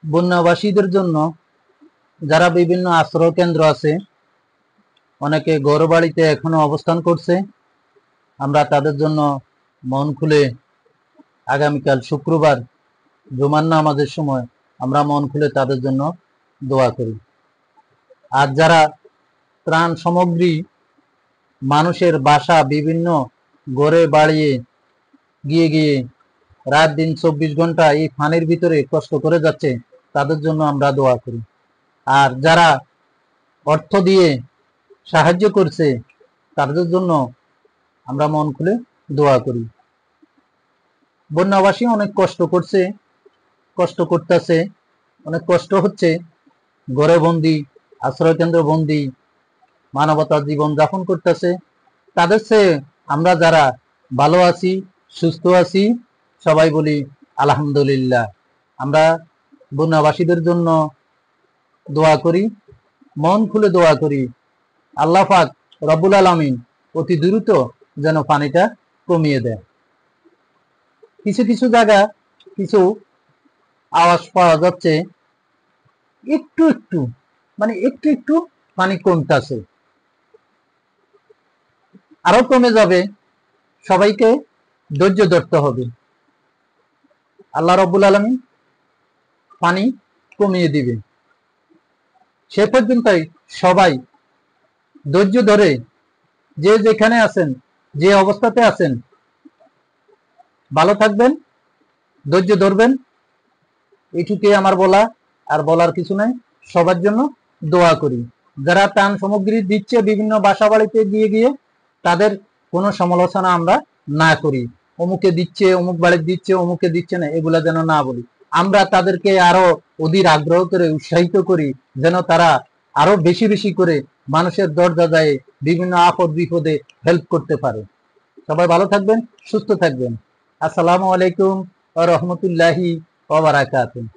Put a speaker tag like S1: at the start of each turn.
S1: বন্যাবাসীদের জন্য যারা বিভিন্ন আশ্রয় কেন্দ্র আছে, অনেকে ঘরবাড়িতে এখনো অবস্থান করছে, আমরা তাদের জন্য মন খুলে আগামীকাল শুক্রবার জুমার নামাজের সময় আমরা মন খুলে তাদের জন্য দোয়া করি। আর যারা ত্রাণ সামগ্রী মানুষের বাসা বিভিন্ন ঘরে বাড়িয়ে গিয়ে গিয়ে রাত দিন 24 ঘন্টা এই ফানের ভিতরে কষ্ট করে যাচ্ছে, তাদের জন্য আমরা দোয়া করি। আর যারা অর্থ দিয়ে সাহায্য করছে, তাদের জন্য আমরা মন খুলে দোয়া করি। বন্যাবাসী অনেক কষ্ট করছে, কষ্ট করতেছে, অনেক কষ্ট হচ্ছে, ঘরে বন্দি, আশ্রয় কেন্দ্র বন্দি, মানবতার জীবন যাপন করতেছে। তাদের চেয়ে আমরা যারা ভালো আছি, সুস্থ আছি, সবাই বলি আলহামদুলিল্লাহ। আমরা বন্যাবাসীদের জন্য দোয়া করি, মন খুলে দোয়া করি, আল্লাহ পাক রব্বুল আলামিন অতি দ্রুত যেন পানিটা কমিয়ে দেয়। কিছু কিছু জায়গা কিছু আওয়াজ পাওয়া যাচ্ছে, একটু একটু একটু একটু পানি কমতেছে, আরো কমে যাবে। সবাইকে ধৈর্য ধরতে হবে। আল্লাহ রব্বুল আলামিন পানি কমিয়ে দিবে, সে পর্যন্তই সবাই ধৈর্য ধরে যে যেখানে আছেন, যে অবস্থাতে আছেন, ভালো থাকবেন, ধৈর্য ধরবেন। এইটুকুই আমার বলা, আর বলার কিছু নাই। সবার জন্য দোয়া করি। যারা ত্রাণ সামগ্রী দিচ্ছে বিভিন্ন বাসা বাড়িতে গিয়ে গিয়ে, তাদের কোনো সমালোচনা আমরা না করি। অমুকে দিচ্ছে, অমুক বাড়িতে দিচ্ছে, অমুকে দিচ্ছে না, এগুলা যেন না বলি। আমরা তাদেরকে আরো অধীর আগ্রহ করে উৎসাহিত করি, যেন তারা আরো বেশি বেশি করে মানুষের দরজা যায় বিভিন্ন আপদ বিপদে হেল্প করতে পারে। সবাই ভালো থাকবেন, সুস্থ থাকবেন। আসসালামু আলাইকুম ওয়া রাহমাতুল্লাহি ওয়া বারাকাতুহু।